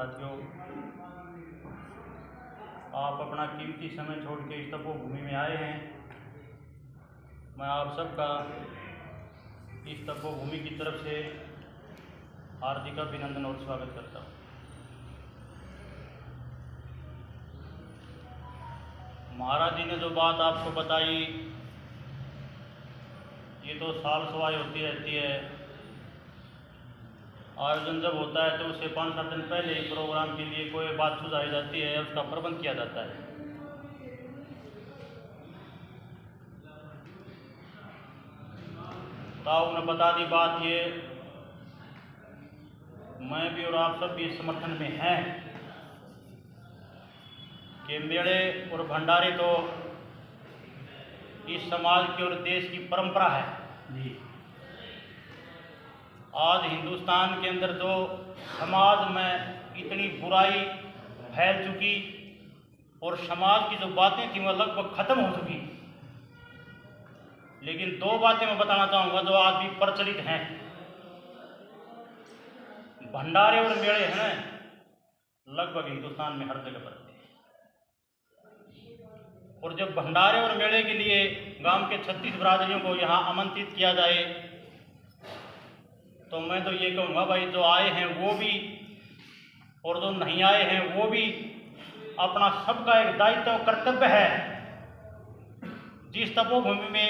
साथियों, आप अपना कीमती समय छोड़ के इस तपोभूमि में आए हैं। मैं आप सबका इस तपोभूमि की तरफ से हार्दिक अभिनंदन और स्वागत करता हूँ। महाराज जी ने जो बात आपको बताई, ये तो साल सवाई होती रहती है। आयोजन जब होता है तो उससे 5-7 दिन पहले ही प्रोग्राम के लिए कोई बात सुझाई जाती है, उसका प्रबंध किया जाता है। ताऊ ने बता दी बात, ये मैं भी और आप सब भी इस समर्थन में हैं कि मेले और भंडारे तो इस समाज की और देश की परंपरा है जी। आज हिंदुस्तान के अंदर जो समाज में इतनी बुराई फैल चुकी और समाज की जो बातें थी वह लगभग खत्म हो चुकी, लेकिन 2 बातें मैं बताना चाहूँगा जो आज भी प्रचलित हैं। भंडारे और मेले हैं लगभग हिंदुस्तान में हर जगह पर, और जब भंडारे और मेले के लिए गांव के 36 बिरादरियों को यहाँ आमंत्रित किया जाए तो मैं तो ये कहूँगा भाई, जो आए हैं वो भी और जो नहीं आए हैं वो भी, अपना सबका एक दायित्व कर्तव्य है। जिस तपोभूमि में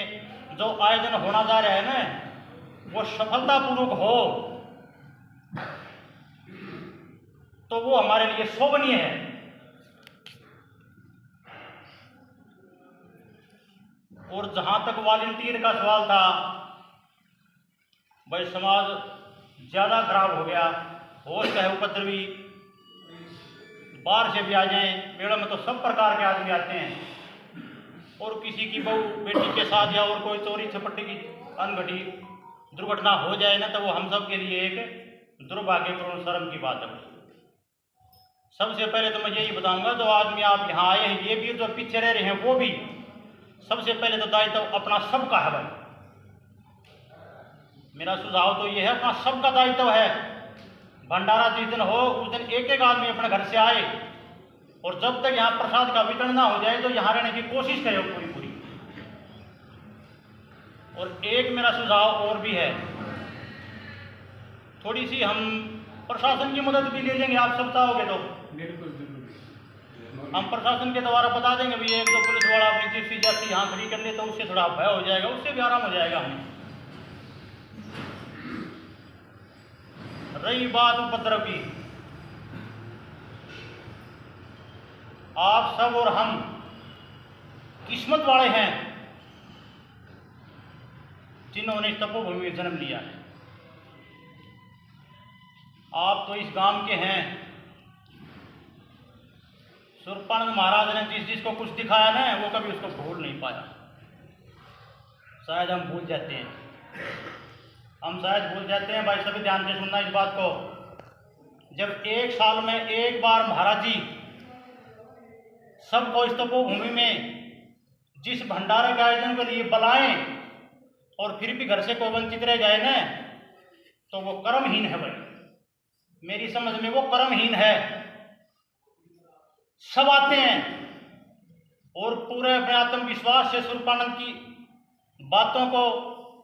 जो आयोजन होना जा रहा है ना, वो सफलतापूर्वक हो तो वो हमारे लिए शोभनीय है। और जहाँ तक वॉलंटियर का सवाल था, भाई समाज ज़्यादा खराब हो गया, हो चाहे उपद्रवी बाहर से भी आ जाएं। मेले में तो सब प्रकार के आदमी आते हैं, और किसी की बहू बेटी के साथ या और कोई चोरी छपट्टी की अनघटी दुर्घटना हो जाए ना, तो वो हम सब के लिए एक दुर्भाग्यपूर्ण शर्म की बात है। सबसे पहले तो मैं यही बताऊंगा, जो आदमी आप यहाँ आए हैं, ये भी जो पीछे रह रहे हैं वो भी, सबसे पहले तो दायित्व अपना सबका है भाई। मेरा सुझाव तो ये है, अपना सबका दायित्व है। भंडारा जिस दिन हो उस दिन एक एक आदमी अपने घर से आए, और जब तक यहाँ प्रसाद का वितरण ना हो जाए तो यहाँ रहने की कोशिश करें पूरी। और एक मेरा सुझाव और भी है, थोड़ी सी हम प्रशासन की मदद भी ले लेंगे, आप सब चाहोगे तो। बिल्कुल। हम प्रशासन के द्वारा बता देंगे भी 1-2 पुलिस वाला अपनी जिप्सी जैसी यहाँ खड़ी कर ले, तो उससे थोड़ा भय हो जाएगा, उससे भी आराम हो जाएगा हमें। रही बात उपद्रव की, आप सब और हम किस्मत वाले हैं जिन्होंने इस तपोभूमि में जन्म लिया है। आप तो इस गांव के हैं। सुरपानंद महाराज ने जिसको कुछ दिखाया ना, वो कभी उसको भूल नहीं पाया। शायद हम भूल जाते हैं, भाई सभी ध्यान से सुनना इस बात को। जब 1 साल में एक बार महाराज जी सबको इस तपोभूमि में जिस भंडारे के आयोजन के लिए बुलाएं और फिर भी घर से कोई वंचित रह जाए ना, तो वो कर्महीन है भाई। मेरी समझ में वो कर्महीन है। सब आते हैं और पूरे अपने आत्मविश्वास से सुरपानंद की बातों को,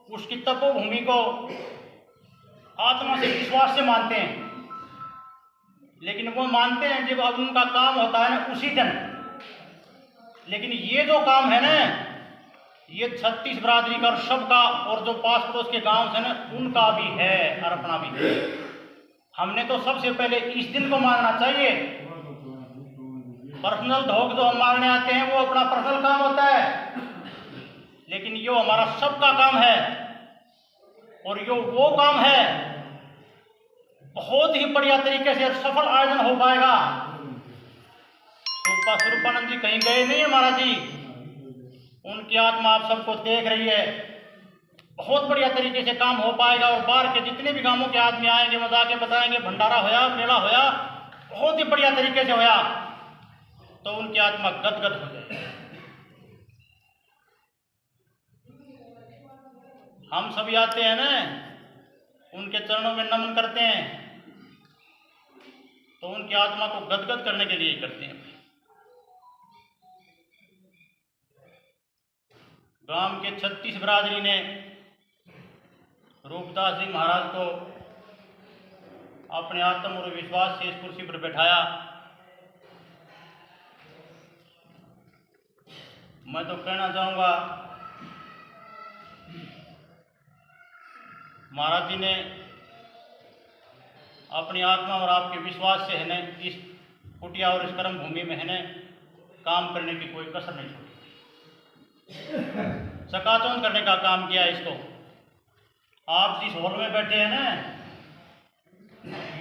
उसकी तपोभूमि को आत्मा से, विश्वास से मानते हैं। लेकिन वो मानते हैं जब अब उनका काम होता है ना, उसी दिन। लेकिन ये जो काम है ना, ये 36 बिरादरी का और सबका, और जो पास पड़ोस के गांव से ना, उनका भी है और अपना भी है। हमने तो सबसे पहले इस दिन को मानना चाहिए। पर्सनल धोख जो हम मारने आते हैं वो अपना पर्सनल काम होता है, लेकिन यो हमारा सबका काम है। और यो वो काम है, बहुत ही बढ़िया तरीके से सफल आयोजन हो पाएगा। सुरपानंद जी कहीं गए नहीं है महाराज जी, उनकी आत्मा आप सबको देख रही है। बहुत बढ़िया तरीके से काम हो पाएगा, और बाहर के जितने भी गांवों के आदमी आएंगे, वो जाके बताएंगे भंडारा होया, मेला होया, बहुत ही बढ़िया तरीके से होया, तो उनकी आत्मा गदगद हो जाए। हम सभी आते हैं ना, उनके चरणों में नमन करते हैं। तो उनकी आत्मा को गदगद करने के लिए करते हैं। गांव के 36 बिरादरी ने रूपदास जी महाराज को अपने आत्म और विश्वास से इस कुर्सी पर बैठाया। मैं तो कहना चाहूँगा, महाराज जी ने अपनी आत्मा और आपके विश्वास से है इस कुटिया और इस कर्म भूमि में है काम करने की कोई कसर नहीं छोड़ी, सकाचौंध करने का काम किया इसको। आप जिस हॉल में बैठे हैं ना,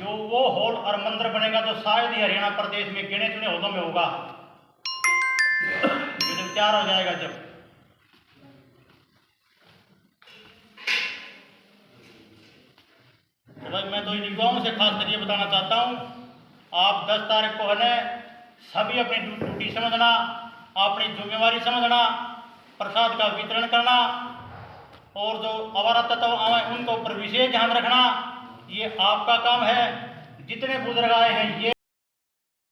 यो वो हॉल और मंदिर बनेगा तो शायद ही हरियाणा प्रदेश में गिने चुने हॉलों में होगा, जब तैयार हो जाएगा। जब तो भाई मैं तो इन युवाओं से खास कर ये बताना चाहता हूँ, आप 10 तारीख को है सभी अपनी ड्यूटी समझना, अपनी जिम्मेवारी समझना, प्रसाद का वितरण करना और जो आवारा तत्व आए उनके ऊपर विशेष ध्यान रखना, ये आपका काम है। जितने बुजुर्ग आए हैं ये